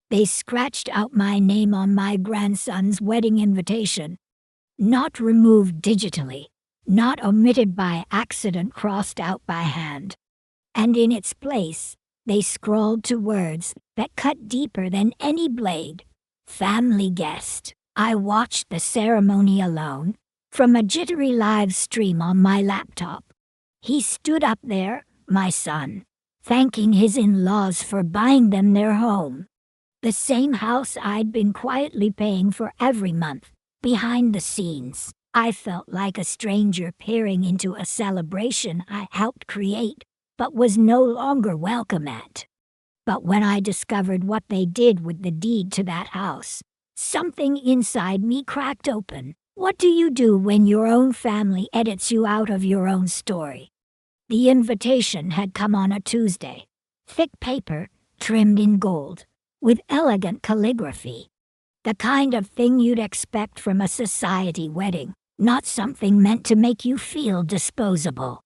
They scratched out my name on my grandson's wedding invitation. Not removed digitally, not omitted by accident, crossed out by hand. And in its place, they scrawled two words that cut deeper than any blade. Family guest. I watched the ceremony alone, from a jittery live stream on my laptop. He stood up there, my son, thanking his in-laws for buying them their home. The same house I'd been quietly paying for every month. Behind the scenes, I felt like a stranger peering into a celebration I helped create, but was no longer welcome at. But when I discovered what they did with the deed to that house, something inside me cracked open. What do you do when your own family edits you out of your own story? The invitation had come on a Tuesday. Thick paper, trimmed in gold, with elegant calligraphy. The kind of thing you'd expect from a society wedding, not something meant to make you feel disposable.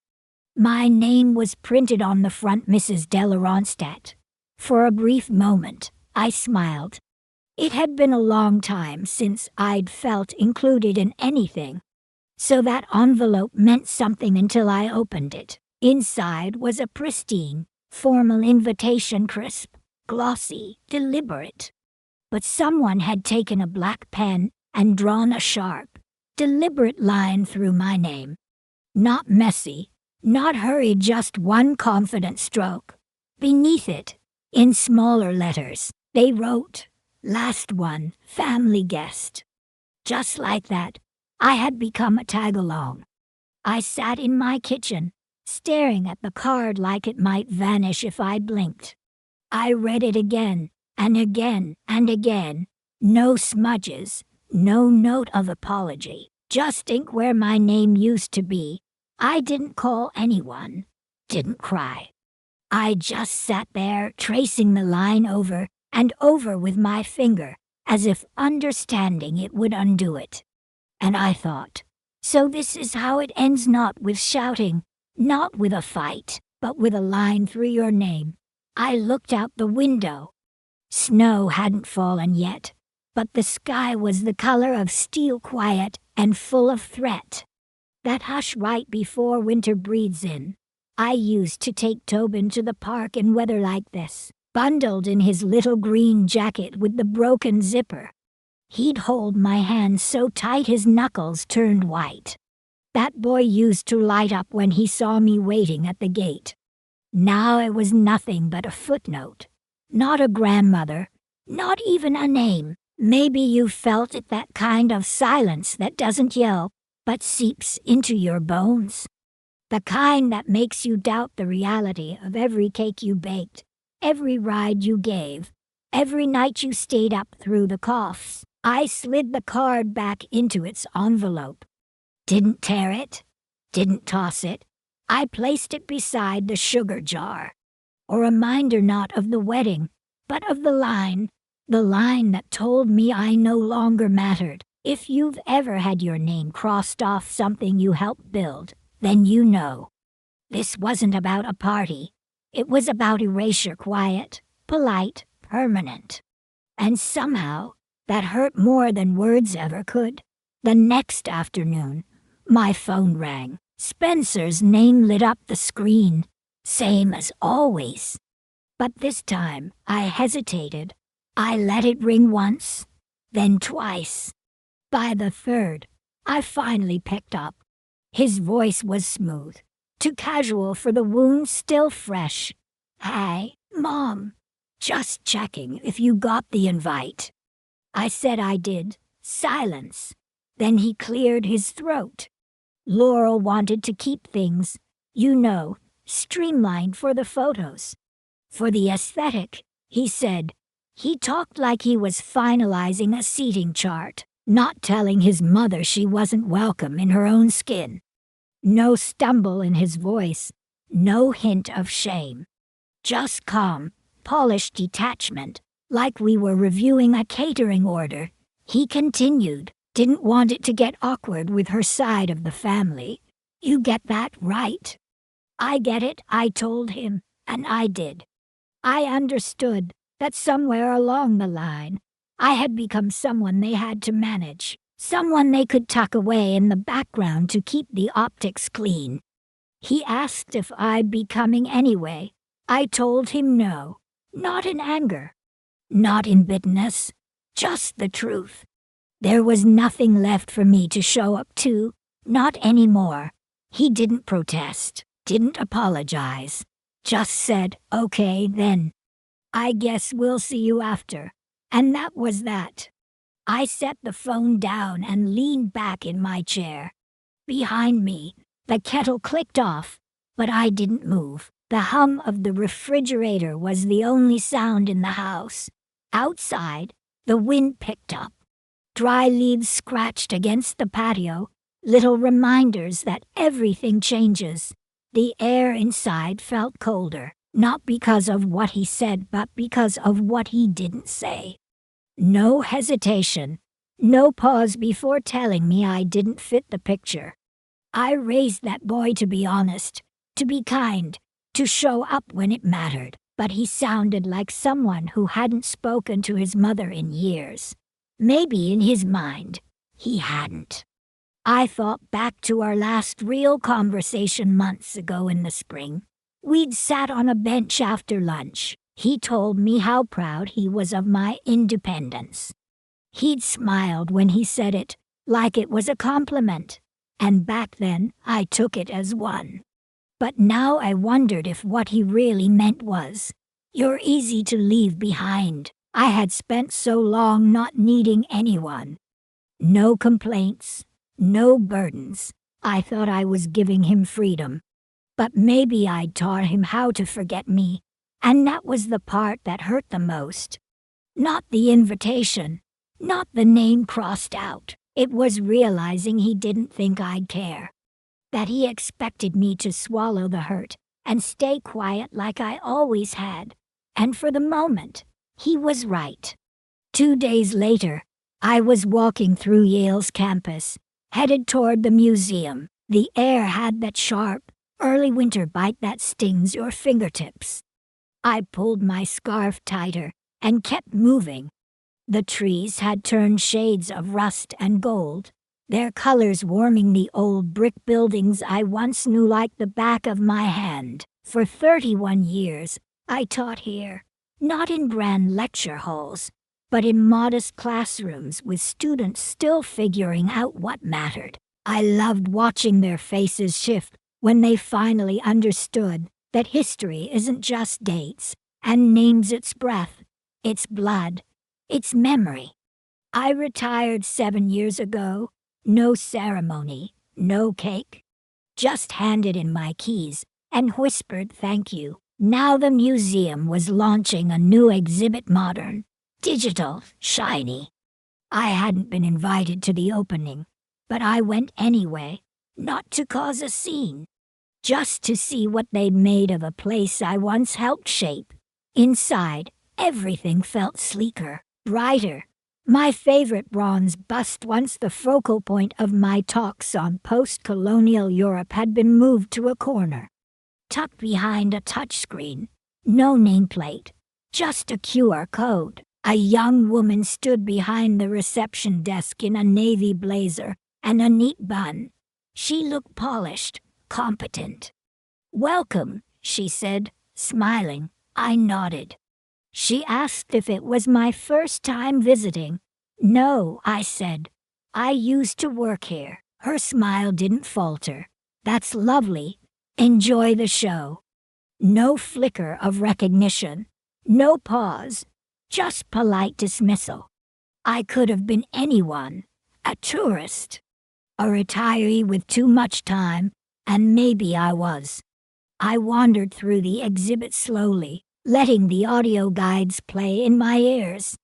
My name was printed on the front, Mrs. Delaronstadt. For a brief moment, I smiled. It had been a long time since I'd felt included in anything. So that envelope meant something until I opened it. Inside was a pristine, formal invitation, crisp, glossy, deliberate. But someone had taken a black pen and drawn a sharp, deliberate line through my name. Not messy, not hurried, just one confident stroke. Beneath it, in smaller letters, they wrote, "Last one, family guest." Just like that, I had become a tag-along. I sat in my kitchen, staring at the card like it might vanish if I blinked. I read it again, and again, and again. No smudges, no note of apology, just ink where my name used to be. I didn't call anyone, didn't cry. I just sat there tracing the line over and over with my finger, as if understanding it would undo it. And I thought, so this is how it ends, not with shouting, not with a fight, but with a line through your name. I looked out the window. Snow hadn't fallen yet, but the sky was the color of steel, quiet and full of threat. That hush right before winter breathes in. I used to take Tobin to the park in weather like this, bundled in his little green jacket with the broken zipper. He'd hold my hand so tight his knuckles turned white. That boy used to light up when he saw me waiting at the gate. Now it was nothing but a footnote. Not a grandmother, not even a name. Maybe you felt it, that kind of silence that doesn't yell, but seeps into your bones. The kind that makes you doubt the reality of every cake you baked, every ride you gave, every night you stayed up through the coughs. I slid the card back into its envelope. Didn't tear it, didn't toss it. I placed it beside the sugar jar. A reminder not of the wedding, but of the line that told me I no longer mattered. If you've ever had your name crossed off something you helped build, then you know. This wasn't about a party. It was about erasure, quiet, polite, permanent. And somehow, that hurt more than words ever could. The next afternoon, my phone rang. Spencer's name lit up the screen, same as always. But this time, I hesitated. I let it ring once, then twice. By the third, I finally picked up. His voice was smooth, too casual for the wound still fresh. "Hi, Mom. Just checking if you got the invite." I said I did. Silence. Then he cleared his throat. Laurel wanted to keep things, streamlined for the photos. For the aesthetic, he said. He talked like he was finalizing a seating chart, not telling his mother she wasn't welcome in her own skin. No stumble in his voice, no hint of shame. Just calm, polished detachment, like we were reviewing a catering order. He continued. Didn't want it to get awkward with her side of the family. You get that right. I get it, I told him, and I did. I understood that somewhere along the line, I had become someone they had to manage, someone they could tuck away in the background to keep the optics clean. He asked if I'd be coming anyway. I told him no, not in anger, not in bitterness, just the truth. There was nothing left for me to show up to, not anymore. He didn't protest, didn't apologize, just said, "Okay then. I guess we'll see you after." And that was that. I set the phone down and leaned back in my chair. Behind me, the kettle clicked off, but I didn't move. The hum of the refrigerator was the only sound in the house. Outside, the wind picked up. Dry leaves scratched against the patio, little reminders that everything changes. The air inside felt colder, not because of what he said, but because of what he didn't say. No hesitation, no pause before telling me I didn't fit the picture. I raised that boy to be honest, to be kind, to show up when it mattered, but he sounded like someone who hadn't spoken to his mother in years. Maybe in his mind, he hadn't. I thought back to our last real conversation months ago in the spring. We'd sat on a bench after lunch. He told me how proud he was of my independence. He'd smiled when he said it, like it was a compliment, and back then I took it as one. But now I wondered if what he really meant was, "You're easy to leave behind." I had spent so long not needing anyone. No complaints, no burdens. I thought I was giving him freedom. But maybe I'd taught him how to forget me, and that was the part that hurt the most. Not the invitation, not the name crossed out. It was realizing he didn't think I'd care. That he expected me to swallow the hurt and stay quiet like I always had. And for the moment, he was right. 2 days later, I was walking through Yale's campus, headed toward the museum. The air had that sharp, early winter bite that stings your fingertips. I pulled my scarf tighter and kept moving. The trees had turned shades of rust and gold, their colors warming the old brick buildings I once knew like the back of my hand. For 31 years, I taught here. Not in grand lecture halls, but in modest classrooms with students still figuring out what mattered. I loved watching their faces shift when they finally understood that history isn't just dates and names. It's breath, it's blood, it's memory. I retired 7 years ago. No ceremony, no cake. Just handed in my keys and whispered thank you. Now the museum was launching a new exhibit, modern, digital, shiny. I hadn't been invited to the opening, but I went anyway, not to cause a scene, just to see what they'd made of a place I once helped shape. Inside, everything felt sleeker, brighter. My favorite bronze bust, once the focal point of my talks on post-colonial Europe, had been moved to a corner, tucked behind a touchscreen. No nameplate, just a QR code. A young woman stood behind the reception desk in a navy blazer and a neat bun. She looked polished, competent. "Welcome," she said, smiling. I nodded. She asked if it was my first time visiting. "No," I said. "I used to work here." Her smile didn't falter. "That's lovely. Enjoy the show." No flicker of recognition, no pause, just polite dismissal. I could have been anyone, a tourist, a retiree with too much time, and maybe I was. I wandered through the exhibit slowly, letting the audio guides play in my ears.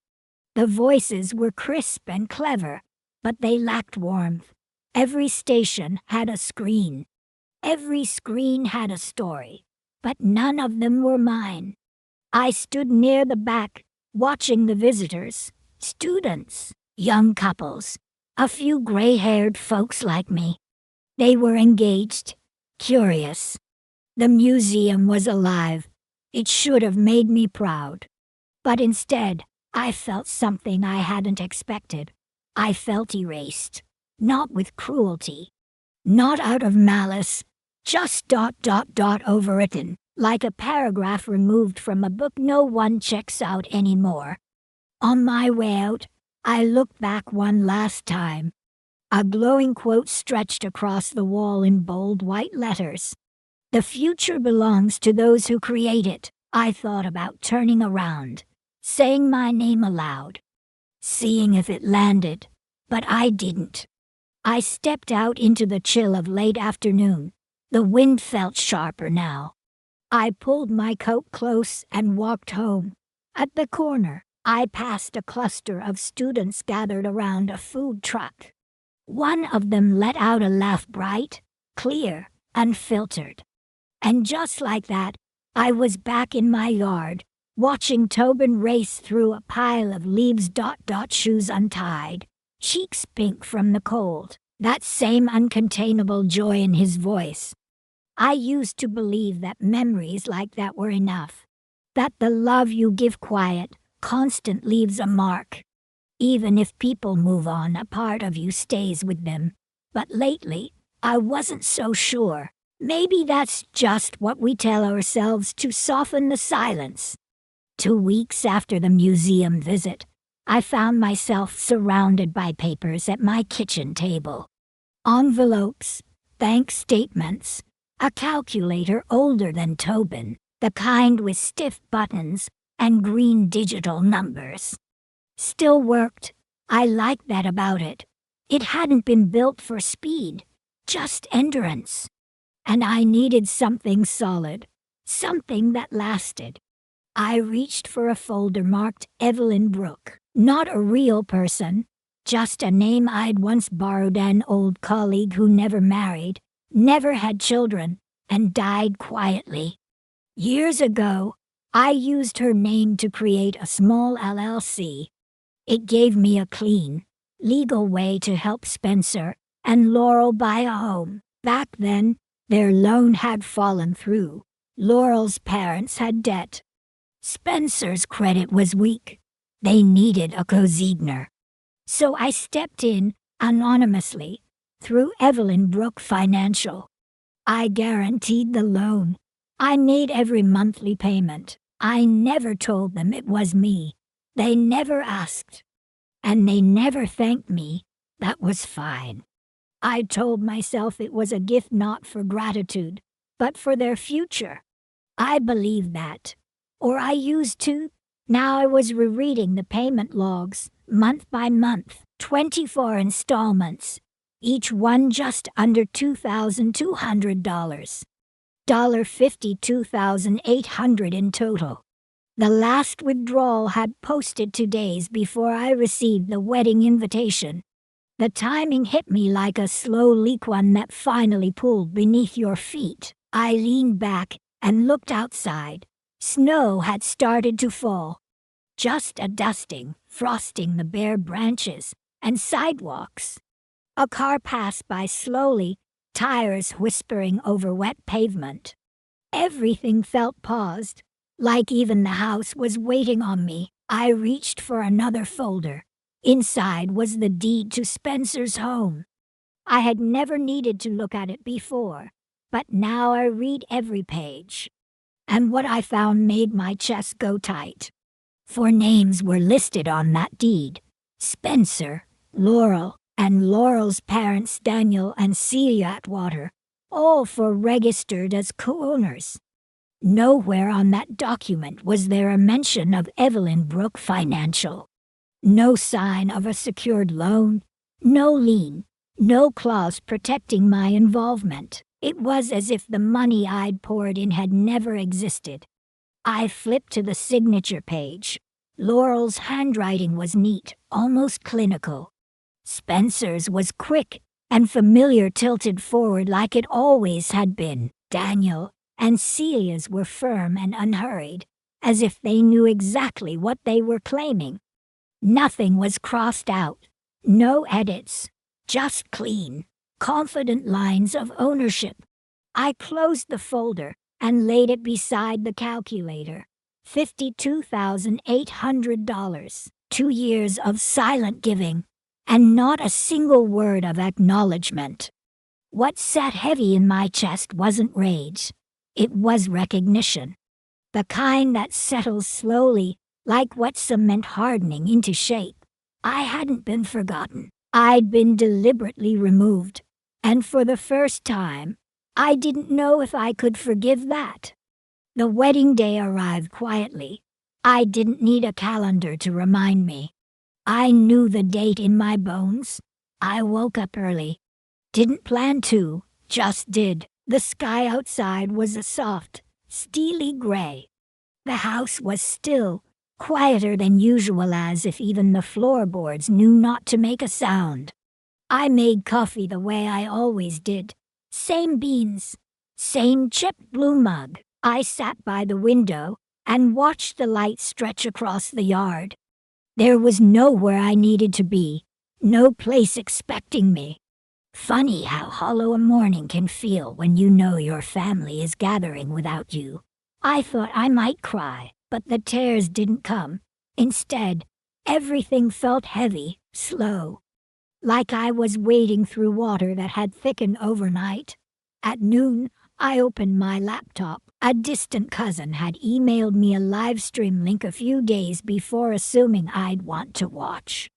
The voices were crisp and clever, but they lacked warmth. Every station had a screen. Every screen had a story, but none of them were mine. I stood near the back, watching the visitors, students, young couples, a few gray-haired folks like me. They were engaged, curious. The museum was alive. It should have made me proud. But instead, I felt something I hadn't expected. I felt erased. Not with cruelty. Not out of malice. Just ... overwritten, like a paragraph removed from a book no one checks out anymore. On my way out, I looked back one last time. A glowing quote stretched across the wall in bold white letters. "The future belongs to those who create it." I thought about turning around, saying my name aloud, seeing if it landed, but I didn't. I stepped out into the chill of late afternoon. The wind felt sharper now. I pulled my coat close and walked home. At the corner, I passed a cluster of students gathered around a food truck. One of them let out a laugh, bright, clear, unfiltered. And just like that, I was back in my yard, watching Tobin race through a pile of leaves. Shoes untied, cheeks pink from the cold, that same uncontainable joy in his voice. I used to believe that memories like that were enough, that the love you give quiet, constant leaves a mark. Even if people move on, a part of you stays with them. But lately, I wasn't so sure. Maybe that's just what we tell ourselves to soften the silence. 2 weeks after the museum visit, I found myself surrounded by papers at my kitchen table. Envelopes, bank statements, a calculator older than Tobin, the kind with stiff buttons and green digital numbers. Still worked. I liked that about it. It hadn't been built for speed, just endurance. And I needed something solid, something that lasted. I reached for a folder marked Evelyn Brooke. Not a real person, just a name I'd once borrowed, an old colleague who never married, never had children, and died quietly. Years ago, I used her name to create a small LLC. It gave me a clean, legal way to help Spencer and Laurel buy a home. Back then, their loan had fallen through. Laurel's parents had debt. Spencer's credit was weak. They needed a consignor. So I stepped in, anonymously, through Evelyn Brooke Financial. I guaranteed the loan. I made every monthly payment. I never told them it was me. They never asked. And they never thanked me. That was fine. I told myself it was a gift not for gratitude, but for their future. I believed that. Or I used to. Now I was rereading the payment logs, month by month, 24 installments, each one just under $2,200. $52,800 in total. The last withdrawal had posted 2 days before I received the wedding invitation. The timing hit me like a slow leak, one that finally pulled beneath your feet. I leaned back and looked outside. Snow had started to fall. Just a dusting, frosting the bare branches and sidewalks. A car passed by slowly, tires whispering over wet pavement. Everything felt paused, like even the house was waiting on me. I reached for another folder. Inside was the deed to Spencer's home. I had never needed to look at it before, but now I read every page. And what I found made my chest go tight. 4 names were listed on that deed: Spencer, Laurel, and Laurel's parents Daniel and Celia Atwater, all 4 registered as co-owners. Nowhere on that document was there a mention of Evelyn Brooke Financial. No sign of a secured loan, no lien, no clause protecting my involvement. It was as if the money I'd poured in had never existed. I flipped to the signature page. Laurel's handwriting was neat, almost clinical. Spencer's was quick and familiar, tilted forward like it always had been. Daniel and Celia's were firm and unhurried, as if they knew exactly what they were claiming. Nothing was crossed out, no edits, just clean, confident lines of ownership. I closed the folder and laid it beside the calculator, $52,800. 2 years of silent giving, and not a single word of acknowledgement. What sat heavy in my chest wasn't rage. It was recognition. The kind that settles slowly, like wet cement hardening into shape. I hadn't been forgotten. I'd been deliberately removed. And for the first time, I didn't know if I could forgive that. The wedding day arrived quietly. I didn't need a calendar to remind me. I knew the date in my bones. I woke up early. Didn't plan to, just did. The sky outside was a soft, steely gray. The house was still, quieter than usual, as if even the floorboards knew not to make a sound. I made coffee the way I always did. Same beans, same chipped blue mug. I sat by the window and watched the light stretch across the yard. There was nowhere I needed to be, no place expecting me. Funny how hollow a morning can feel when you know your family is gathering without you. I thought I might cry, but the tears didn't come. Instead, everything felt heavy, slow, like I was wading through water that had thickened overnight. At noon, I opened my laptop. A distant cousin had emailed me a live stream link a few days before, assuming I'd want to watch.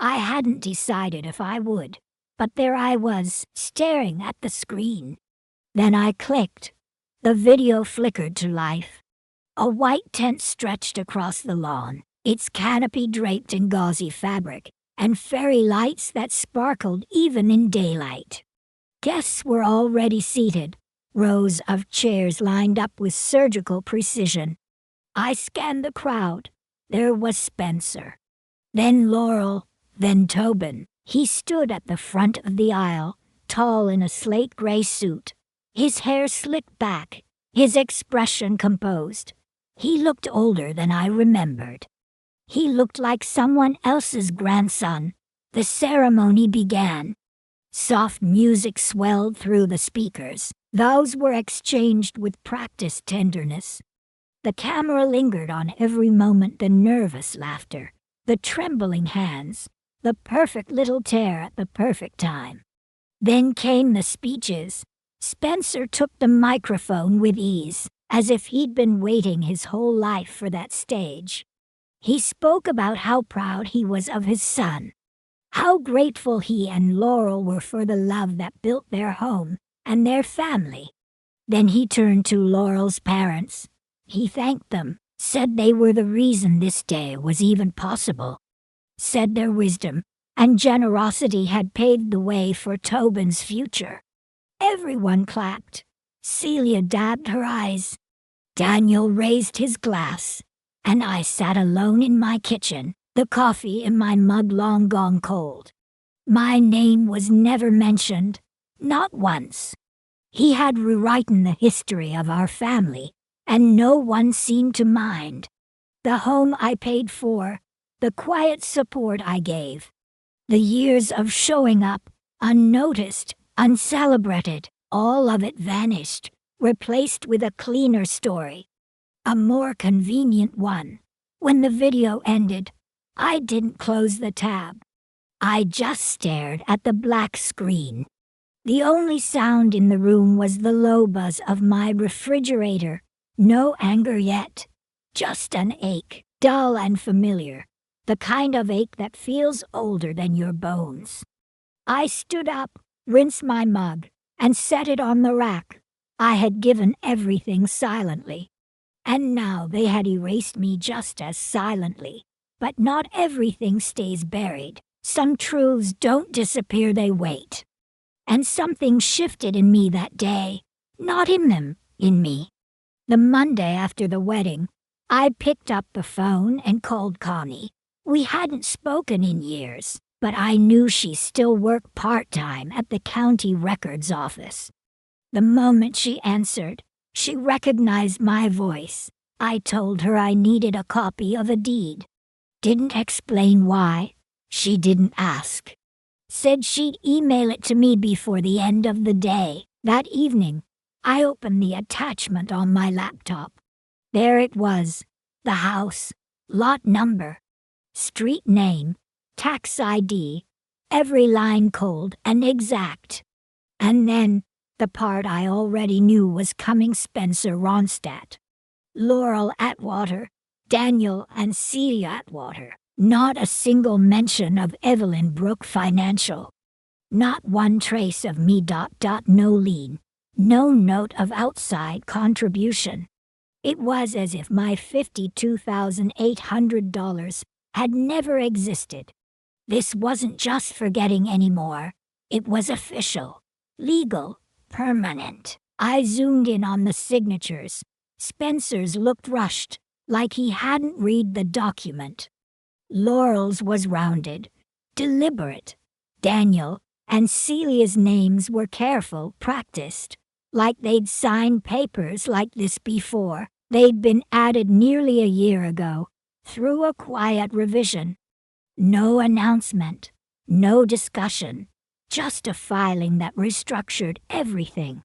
I hadn't decided if I would, but there I was, staring at the screen. Then I clicked. The video flickered to life. A white tent stretched across the lawn, its canopy draped in gauzy fabric, and fairy lights that sparkled even in daylight. Guests were already seated, rows of chairs lined up with surgical precision. I scanned the crowd. There was Spencer. Then Laurel, then Tobin. He stood at the front of the aisle, tall in a slate gray suit, his hair slicked back, his expression composed. He looked older than I remembered. He looked like someone else's grandson. The ceremony began. Soft music swelled through the speakers. Vows were exchanged with practiced tenderness. The camera lingered on every moment, the nervous laughter, the trembling hands, the perfect little tear at the perfect time. Then came the speeches. Spencer took the microphone with ease, as if he'd been waiting his whole life for that stage. He spoke about how proud he was of his son, how grateful he and Laurel were for the love that built their home and their family. Then he turned to Laurel's parents. He thanked them, said they were the reason this day was even possible, said their wisdom and generosity had paved the way for Tobin's future. Everyone clapped. Celia dabbed her eyes. Daniel raised his glass, and I sat alone in my kitchen, the coffee in my mug long gone cold. My name was never mentioned, not once. He had rewritten the history of our family, and no one seemed to mind. The home I paid for, the quiet support I gave, the years of showing up, unnoticed, uncelebrated, all of it vanished, replaced with a cleaner story, a more convenient one. When the video ended, I didn't close the tab. I just stared at the black screen. The only sound in the room was the low buzz of my refrigerator. No anger yet, just an ache, dull and familiar, the kind of ache that feels older than your bones. I stood up, rinsed my mug, and set it on the rack. I had given everything silently, and now they had erased me just as silently. But not everything stays buried. Some truths don't disappear, they wait. And something shifted in me that day, not in them, in me. The Monday after the wedding, I picked up the phone and called Connie. We hadn't spoken in years, but I knew she still worked part-time at the county records office. The moment she answered, she recognized my voice. I told her I needed a copy of a deed. Didn't explain why. She didn't ask. Said she'd email it to me before the end of the day. That evening, I opened the attachment on my laptop. There it was, The house, lot number, street name, tax ID, every line cold and exact. And then, the part I already knew was coming: Spencer Ronstadt, Laurel Atwater, Daniel and Celia Atwater. Not a single mention of Evelyn Brooke Financial. Not one trace of me. No lien. No note of outside contribution. It was as if my $52,800 had never existed. This wasn't just forgetting anymore. It was official, legal, permanent. I zoomed in on the signatures. Spencer's looked rushed, like he hadn't read the document. Laurel's was rounded, deliberate. Daniel and Celia's names were careful, practiced, like they'd signed papers like this before. They'd been added nearly a year ago, through a quiet revision. No announcement, no discussion, just a filing that restructured everything.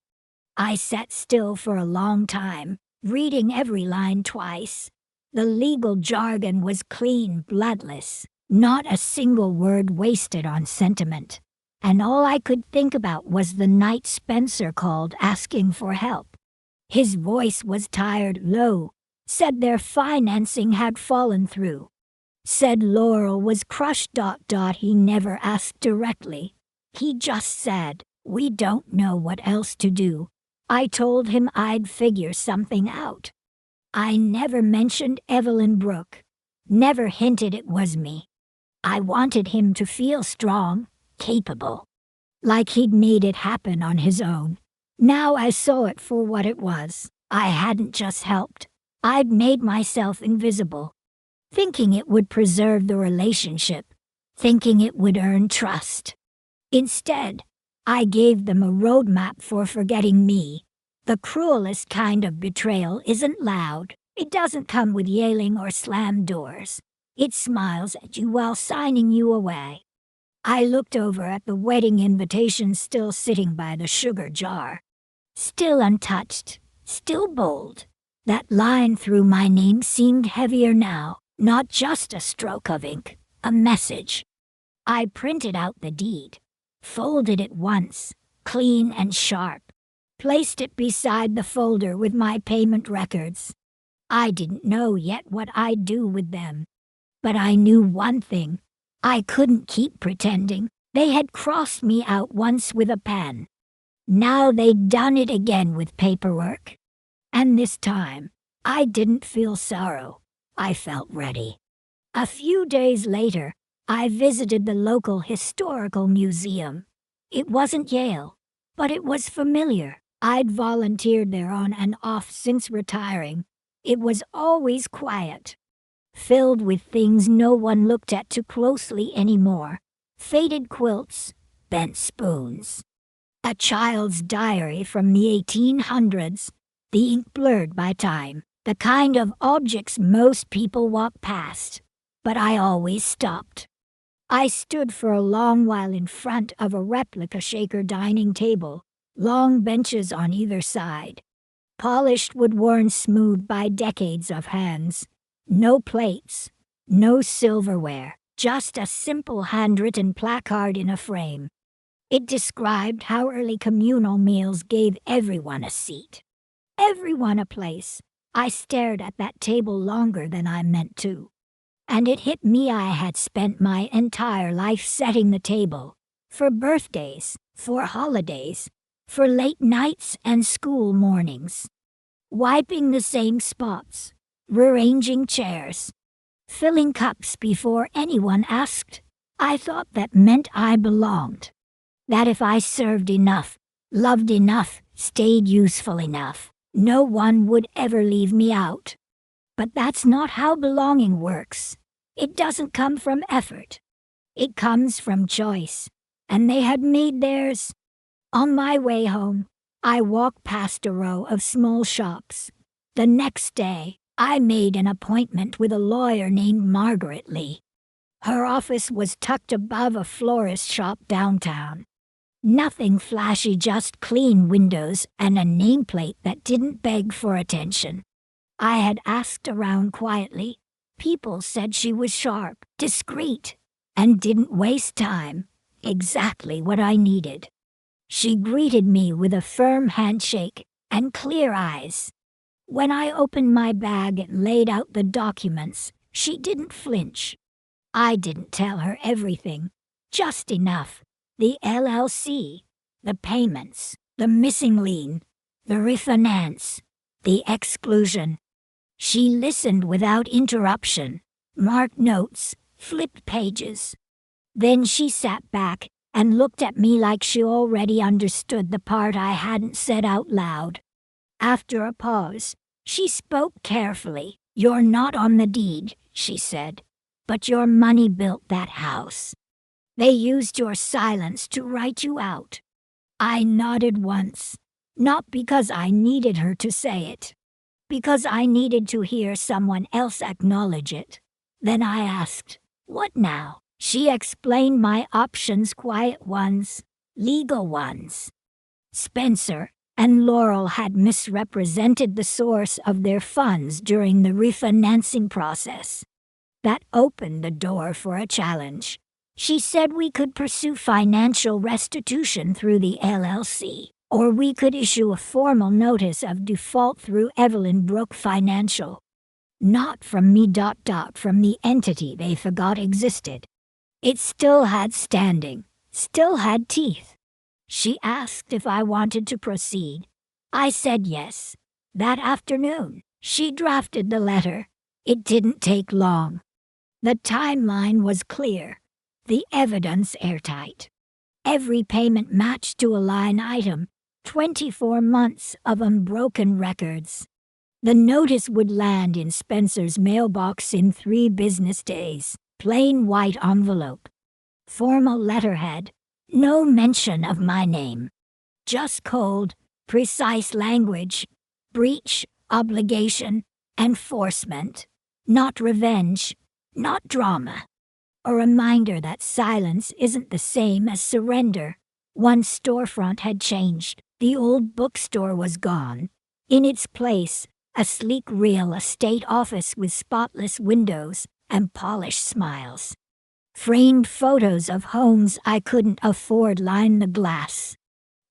I sat still for a long time, reading every line twice. The legal jargon was clean, bloodless, not a single word wasted on sentiment. And all I could think about was the night Spencer called asking for help. His voice was tired, low, said their financing had fallen through. Said Laurel was crushed. He never asked directly. He just said, "We don't know what else to do." I told him I'd figure something out. I never mentioned Evelyn Brooke, never hinted it was me. I wanted him to feel strong, capable, like he'd made it happen on his own. Now I saw it for what it was. I hadn't just helped. I'd made myself invisible, thinking it would preserve the relationship, thinking it would earn trust. Instead, I gave them a roadmap for forgetting me. The cruelest kind of betrayal isn't loud. It doesn't come with yelling or slammed doors. It smiles at you while signing you away. I looked over at the wedding invitation still sitting by the sugar jar. Still untouched, still bold. That line through my name seemed heavier now, not just a stroke of ink, a message. I printed out the deed, folded it once, clean and sharp, placed it beside the folder with my payment records. I didn't know yet what I'd do with them, but I knew one thing. I couldn't keep pretending. They had crossed me out once with a pen. Now they'd done it again with paperwork. And this time, I didn't feel sorrow. I felt ready. A few days later, I visited the local historical museum. It wasn't Yale, but it was familiar. I'd volunteered there on and off since retiring. It was always quiet, filled with things no one looked at too closely anymore. Faded quilts, bent spoons. A child's diary from the 1800s, the ink blurred by time, the kind of objects most people walk past. But I always stopped. I stood for a long while in front of a replica shaker dining table, long benches on either side. Polished wood worn smooth by decades of hands. No plates, no silverware, just a simple handwritten placard in a frame. It described how early communal meals gave everyone a seat, everyone a place. I stared at that table longer than I meant to. And it hit me I had spent my entire life setting the table. For birthdays, for holidays, for late nights and school mornings. Wiping the same spots, rearranging chairs, filling cups before anyone asked. I thought that meant I belonged. That if I served enough, loved enough, stayed useful enough, no one would ever leave me out. But that's not how belonging works. It doesn't come from effort. It comes from choice. And they had made theirs. On my way home, I walked past a row of small shops. The next day, I made an appointment with a lawyer named Margaret Lee. Her office was tucked above a florist shop downtown. Nothing flashy, just clean windows and a nameplate that didn't beg for attention. I had asked around quietly. People said she was sharp, discreet, and didn't waste time. Exactly what I needed. She greeted me with a firm handshake and clear eyes. When I opened my bag and laid out the documents, she didn't flinch. I didn't tell her everything, just enough. The LLC, the payments, the missing lien, the refinance, the exclusion. She listened without interruption, marked notes, flipped pages. Then she sat back and looked at me like she already understood the part I hadn't said out loud. After a pause, she spoke carefully. "You're not on the deed," she said, "but your money built that house. They used your silence to write you out." I nodded once, not because I needed her to say it, because I needed to hear someone else acknowledge it. Then I asked, "What now?" She explained my options, quiet ones, legal ones. Spencer and Laurel had misrepresented the source of their funds during the refinancing process. That opened the door for a challenge. She said we could pursue financial restitution through the LLC, or we could issue a formal notice of default through Evelyn Brooke Financial. Not from me. From the entity they forgot existed. It still had standing, still had teeth. She asked if I wanted to proceed. I said yes. That afternoon, she drafted the letter. It didn't take long. The timeline was clear, the evidence airtight. Every payment matched to a line item, 24 months of unbroken records. The notice would land in Spencer's mailbox in 3 business days. Plain white envelope. Formal letterhead. No mention of my name. Just cold, precise language. Breach, obligation, enforcement. Not revenge, not drama. A reminder that silence isn't the same as surrender. One storefront had changed. The old bookstore was gone. In its place, a sleek real estate office with spotless windows and polished smiles. Framed photos of homes I couldn't afford lined the glass.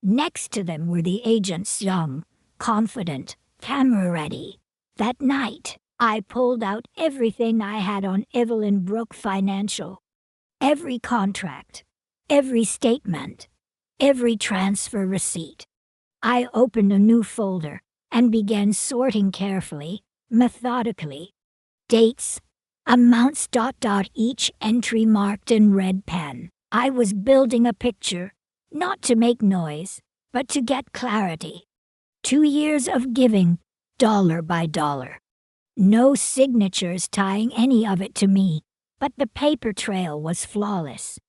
Next to them were the agents, young, confident, camera-ready. That night, I pulled out everything I had on Evelyn Brooke Financial. Every contract, every statement, every transfer receipt. I opened a new folder and began sorting carefully, methodically. Dates, amounts. Each entry marked in red pen. I was building a picture, not to make noise, but to get clarity. 2 years of giving, dollar by dollar. No signatures tying any of it to me, but the paper trail was flawless.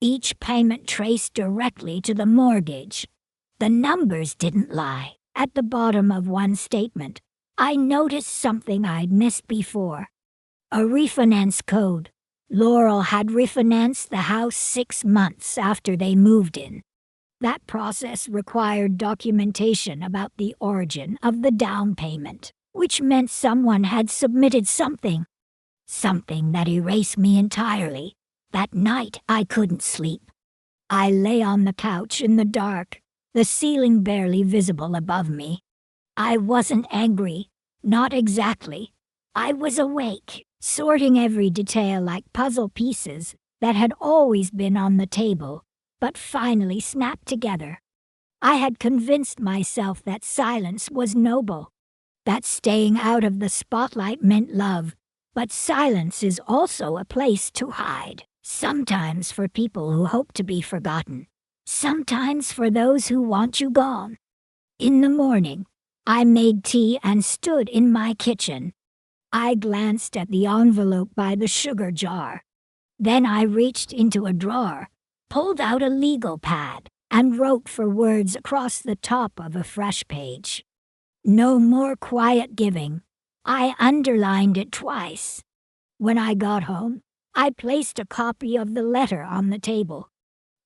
Each payment traced directly to the mortgage. The numbers didn't lie. At the bottom of one statement, I noticed something I'd missed before. A refinance code. Laurel had refinanced the house 6 months after they moved in. That process required documentation about the origin of the down payment, which meant someone had submitted something that erased me entirely. That night I couldn't sleep. I lay on the couch in the dark, the ceiling barely visible above me. I wasn't angry, not exactly. I was awake, sorting every detail like puzzle pieces that had always been on the table, but finally snapped together. I had convinced myself that silence was noble, that staying out of the spotlight meant love, but silence is also a place to hide. Sometimes for people who hope to be forgotten, sometimes for those who want you gone. In the morning, I made tea and stood in my kitchen. I glanced at the envelope by the sugar jar. Then I reached into a drawer, pulled out a legal pad, and wrote for words across the top of a fresh page. No more quiet giving. I underlined it twice. When I got home, I placed a copy of the letter on the table,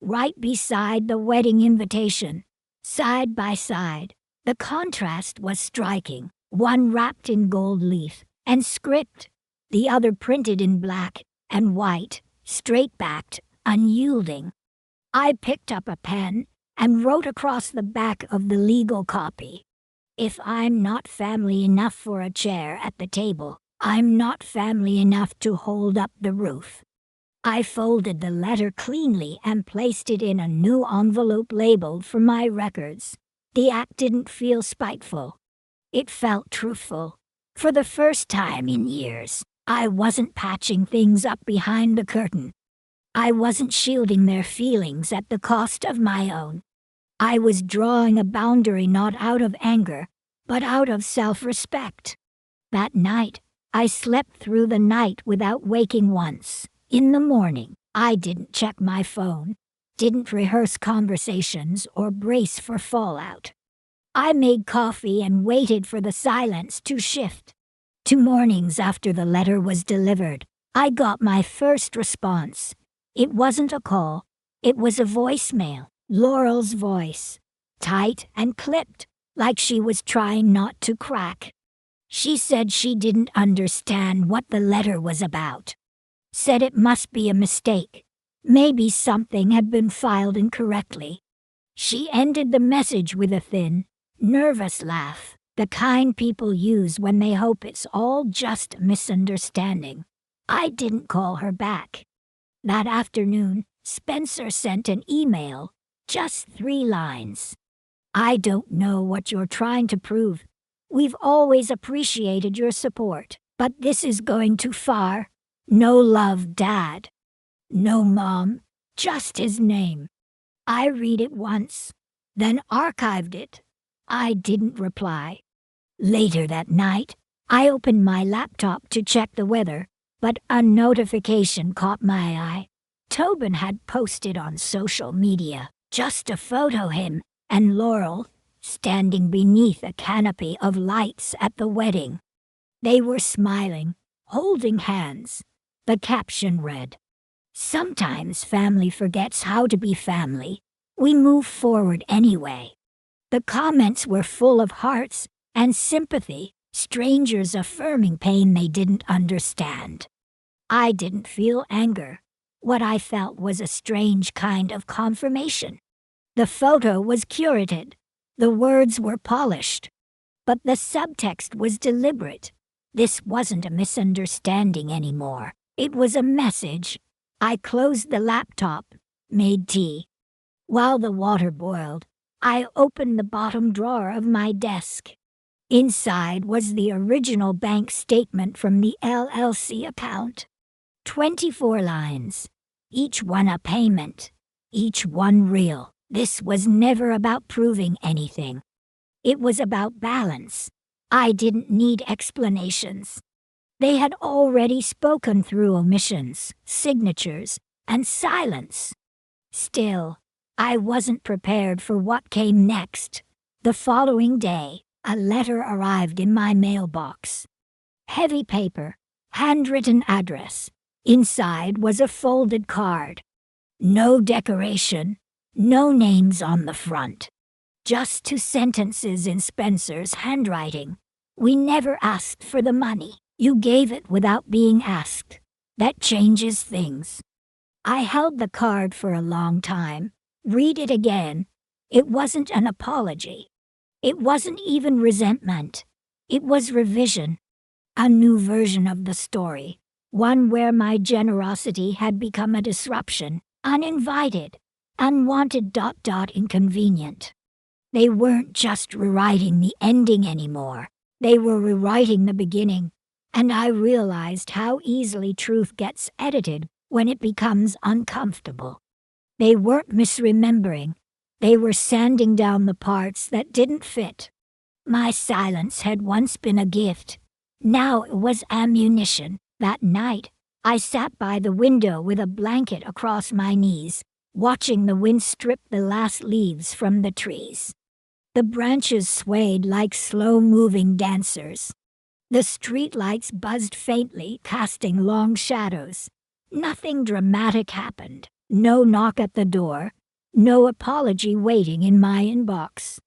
right beside the wedding invitation, side by side. The contrast was striking. one wrapped in gold leaf and script, the other printed in black and white, straight-backed, unyielding. I picked up a pen and wrote across the back of the legal copy, "If I'm not family enough for a chair at the table, I'm not family enough to hold up the roof." I folded the letter cleanly and placed it in a new envelope labeled for my records. The act didn't feel spiteful. It felt truthful. For the first time in years, I wasn't patching things up behind the curtain. I wasn't shielding their feelings at the cost of my own. I was drawing a boundary not out of anger, but out of self-respect. That night, I slept through the night without waking once. In the morning, I didn't check my phone, didn't rehearse conversations or brace for fallout. I made coffee and waited for the silence to shift. 2 mornings after the letter was delivered, I got my first response. It wasn't a call, it was a voicemail. Laurel's voice, tight and clipped, like she was trying not to crack. She said she didn't understand what the letter was about. Said it must be a mistake. Maybe something had been filed incorrectly. She ended the message with a thin, nervous laugh, the kind people use when they hope it's all just a misunderstanding. I didn't call her back. That afternoon, Spencer sent an email, just 3 lines. "I don't know what you're trying to prove. We've always appreciated your support, but this is going too far. No love, Dad." No mom, just his name. I read it once, then archived it. I didn't reply. Later that night, I opened my laptop to check the weather, but a notification caught my eye. Tobin had posted on social media just a photo of him and Laurel standing beneath a canopy of lights at the wedding. They were smiling, holding hands. The caption read, "Sometimes family forgets how to be family. We move forward anyway." The comments were full of hearts and sympathy, strangers affirming pain they didn't understand. I didn't feel anger. What I felt was a strange kind of confirmation. The photo was curated. The words were polished. But the subtext was deliberate. This wasn't a misunderstanding anymore. It was a message. I closed the laptop, made tea. While the water boiled, I opened the bottom drawer of my desk. Inside was the original bank statement from the LLC account. 24 lines, each one a payment, each one real. This was never about proving anything. It was about balance. I didn't need explanations. They had already spoken through omissions, signatures, and silence. Still, I wasn't prepared for what came next. The following day, a letter arrived in my mailbox. Heavy paper, handwritten address. Inside was a folded card. No decoration, no names on the front. Just 2 sentences in Spencer's handwriting. "We never asked for the money. You gave it without being asked. That changes things." I held the card for a long time. Read it again. It wasn't an apology. It wasn't even resentment. It was revision. A new version of the story. One where my generosity had become a disruption, uninvited, unwanted ... inconvenient. They weren't just rewriting the ending anymore. They were rewriting the beginning, and I realized how easily truth gets edited when it becomes uncomfortable. They weren't misremembering. They were sanding down the parts that didn't fit. My silence had once been a gift. Now it was ammunition. That night, I sat by the window with a blanket across my knees, watching the wind strip the last leaves from the trees. The branches swayed like slow-moving dancers. The streetlights buzzed faintly, casting long shadows. Nothing dramatic happened. No knock at the door. No apology waiting in my inbox.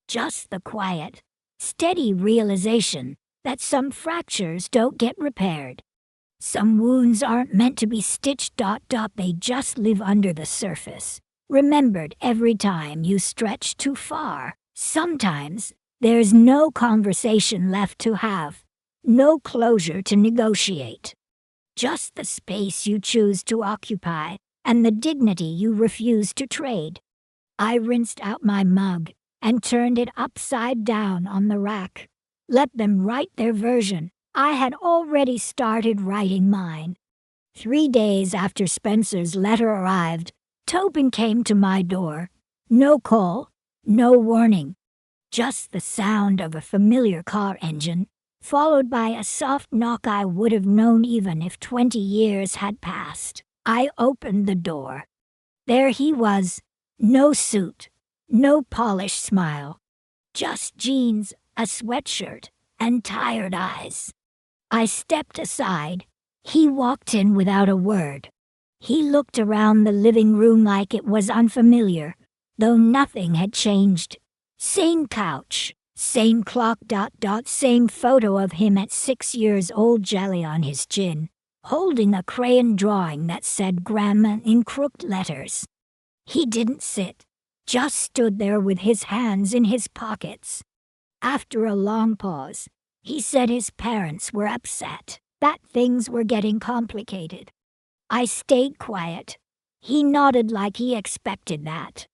Just the quiet. Steady realization that some fractures don't get repaired. Some wounds aren't meant to be stitched. They just live under the surface, remembered every time you stretch too far. Sometimes there's no conversation left to have, no closure to negotiate. Just the space you choose to occupy and the dignity you refuse to trade. I rinsed out my mug and turned it upside down on the rack. Let them write their version. I had already started writing mine. 3 days after Spencer's letter arrived, Tobin came to my door. No call, no warning. Just the sound of a familiar car engine, followed by a soft knock I would have known even if 20 years had passed. I opened the door. There he was. No suit, no polished smile. Just jeans, a sweatshirt, and tired eyes. I stepped aside. He walked in without a word. He looked around the living room like it was unfamiliar, though nothing had changed. Same couch, same clock. Same photo of him at 6 years old, jelly on his chin, holding a crayon drawing that said grandma in crooked letters. He didn't sit, just stood there with his hands in his pockets. After a long pause, he said his parents were upset, that things were getting complicated. I stayed quiet. He nodded like he expected that.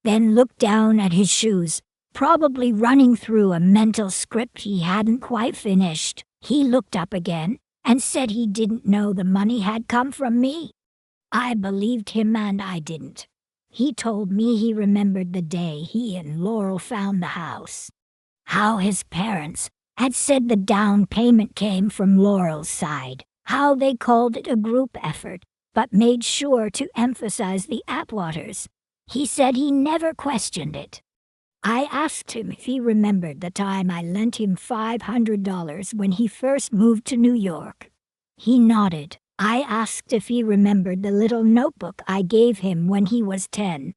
Then looked down at his shoes, probably running through a mental script he hadn't quite finished. He looked up again and said he didn't know the money had come from me. I believed him and I didn't. He told me he remembered the day he and Laurel found the house. How his parents had said the down payment came from Laurel's side. How they called it a group effort, but made sure to emphasize the Atwaters. He said he never questioned it. I asked him if he remembered the time I lent him $500 when he first moved to New York. He nodded. I asked if he remembered the little notebook I gave him when he was 10.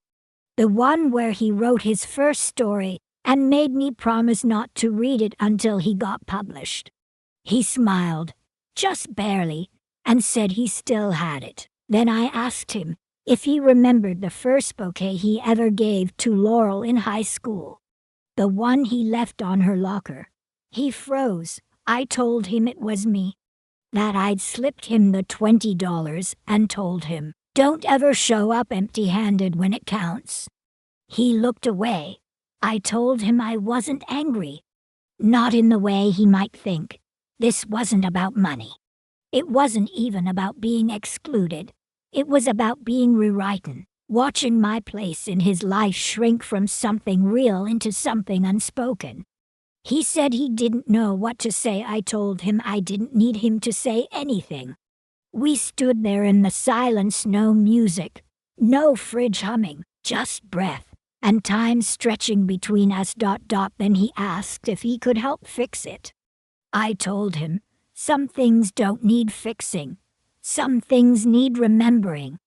The one where he wrote his first story and made me promise not to read it until he got published. He smiled, just barely, and said he still had it. Then I asked him if he remembered the first bouquet he ever gave to Laurel in high school. The one he left on her locker. He froze. I told him it was me. That I'd slipped him the $20 and told him, "Don't ever show up empty-handed when it counts." He looked away. I told him I wasn't angry. Not in the way he might think. This wasn't about money. It wasn't even about being excluded. It was about being rewritten, watching my place in his life shrink from something real into something unspoken. He said he didn't know what to say. I told him I didn't need him to say anything. We stood there in the silence, no music, no fridge humming, just breath, and time stretching between us. Then he asked if he could help fix it. I told him, some things don't need fixing. Some things need remembering.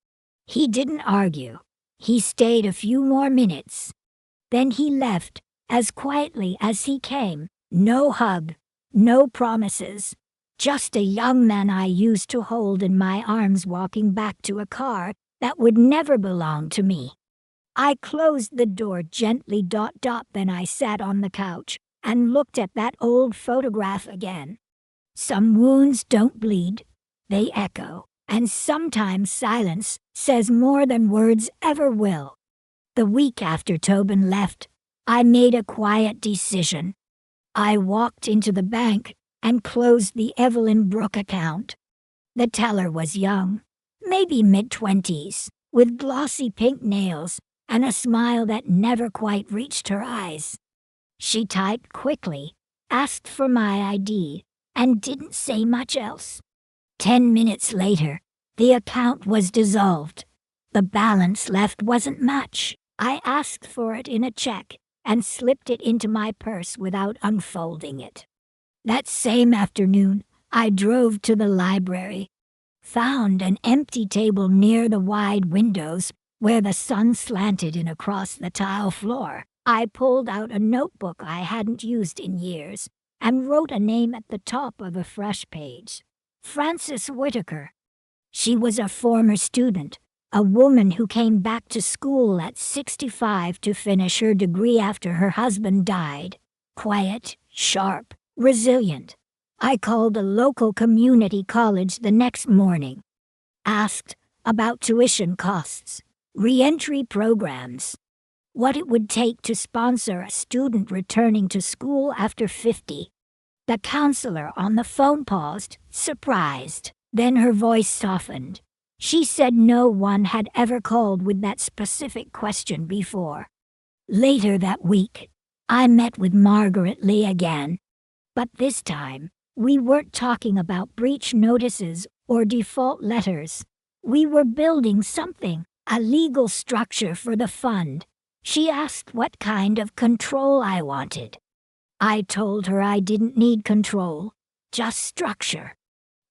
He didn't argue. He stayed a few more minutes. Then he left, as quietly as he came. No hug, no promises. Just a young man I used to hold in my arms walking back to a car that would never belong to me. I closed the door gently. Then I sat on the couch and looked at that old photograph again. Some wounds don't bleed, they echo, and sometimes silence says more than words ever will. The week after Tobin left, I made a quiet decision. I walked into the bank and closed the Evelyn Brooke account. The teller was young, maybe mid-20s, with glossy pink nails and a smile that never quite reached her eyes. She typed quickly, asked for my ID, and didn't say much else. 10 minutes later, the account was dissolved. The balance left wasn't much. I asked for it in a check and slipped it into my purse without unfolding it. That same afternoon, I drove to the library, found an empty table near the wide windows where the sun slanted in across the tile floor. I pulled out a notebook I hadn't used in years and wrote a name at the top of a fresh page. Frances Whitaker. She was a former student, a woman who came back to school at 65 to finish her degree after her husband died. Quiet, sharp, resilient. I called a local community college the next morning. Asked about tuition costs, re-entry programs, what it would take to sponsor a student returning to school after 50. The counselor on the phone paused, surprised. Then her voice softened. She said no one had ever called with that specific question before. Later that week, I met with Margaret Lee again. But this time, we weren't talking about breach notices or default letters. We were building something, a legal structure for the fund. She asked what kind of control I wanted. I told her I didn't need control, just structure.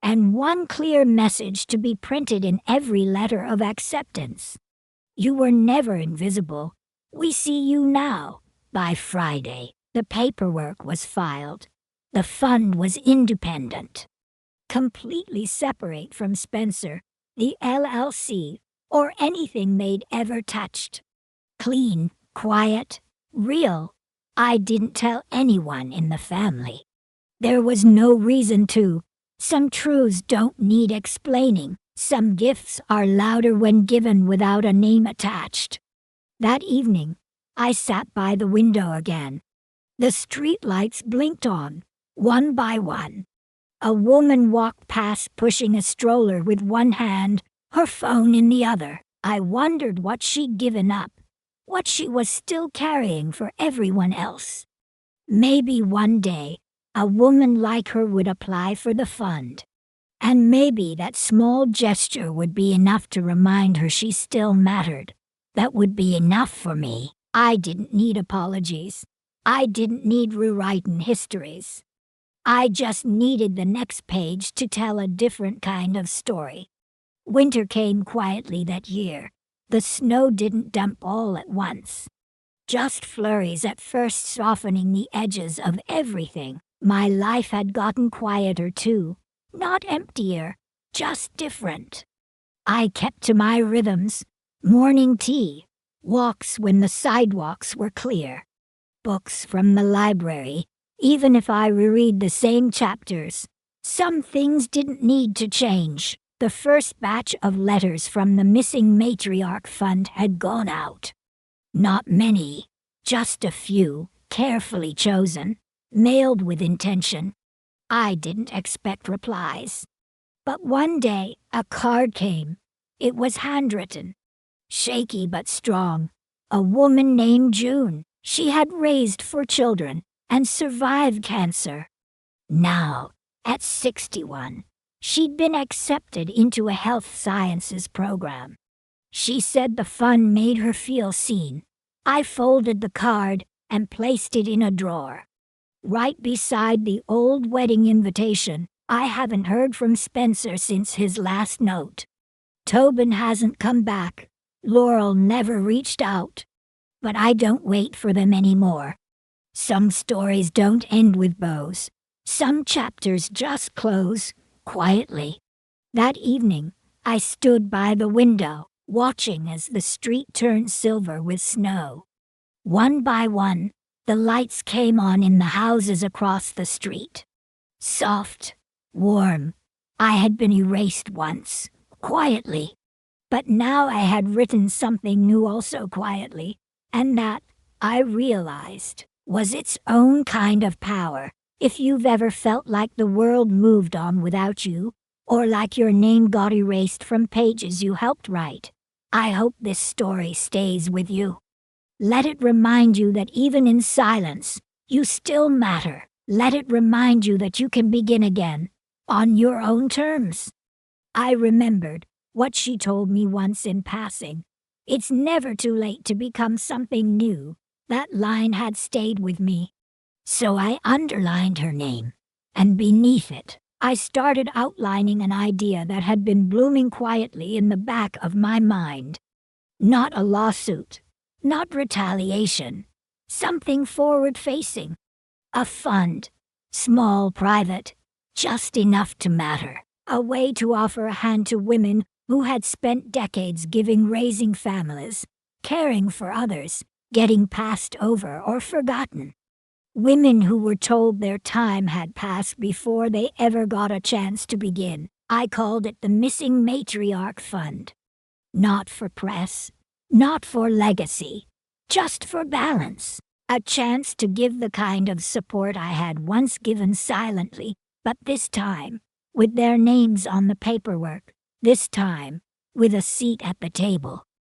And one clear message to be printed in every letter of acceptance. You were never invisible. We see you now. By Friday, the paperwork was filed. The fund was independent, completely separate from Spencer, the LLC, or anything they'd ever touched. Clean, quiet, real. I didn't tell anyone in the family. There was no reason to. Some truths don't need explaining. Some gifts are louder when given without a name attached. That evening, I sat by the window again. The street lights blinked on, one by one. A woman walked past pushing a stroller with one hand, her phone in the other. I wondered what she'd given up, what she was still carrying for everyone else. Maybe one day, a woman like her would apply for the fund. And maybe that small gesture would be enough to remind her she still mattered. That would be enough for me. I didn't need apologies. I didn't need rewriting histories. I just needed the next page to tell a different kind of story. Winter came quietly that year. The snow didn't dump all at once. Just flurries at first, softening the edges of everything. My life had gotten quieter too. Not emptier, just different. I kept to my rhythms. Morning tea, walks when the sidewalks were clear, books from the library, even if I reread the same chapters. Some things didn't need to change. The first batch of letters from the missing matriarch fund had gone out. Not many, just a few, carefully chosen, mailed with intention. I didn't expect replies. But one day, a card came. It was handwritten. Shaky but strong. A woman named June. She had raised 4 children and survived cancer. Now, at 61, she'd been accepted into a health sciences program. She said the fund made her feel seen. I folded the card and placed it in a drawer, right beside the old wedding invitation. I haven't heard from Spencer since his last note. Tobin hasn't come back. Laurel never reached out. But I don't wait for them anymore. Some stories don't end with bows. Some chapters just close, quietly. That evening, I stood by the window, watching as the street turned silver with snow. One by one, the lights came on in the houses across the street. Soft, warm. I had been erased once, quietly. But now I had written something new also quietly, and that, I realized, was its own kind of power. If you've ever felt like the world moved on without you, or like your name got erased from pages you helped write, I hope this story stays with you. Let it remind you that even in silence, you still matter. Let it remind you that you can begin again, on your own terms. I remembered what she told me once in passing. It's never too late to become something new. That line had stayed with me. So I underlined her name, and beneath it, I started outlining an idea that had been blooming quietly in the back of my mind. Not a lawsuit, not retaliation, Something forward-facing. A fund. Small, private. Just enough to matter. A way to offer a hand to women who had spent decades giving, raising families, caring for others, getting passed over or forgotten. Women who were told their time had passed before they ever got a chance to begin. I called it the Missing Matriarch Fund. Not for press, not for legacy, just for balance. A chance to give the kind of support I had once given silently, but this time, with their names on the paperwork, this time, with a seat at the table.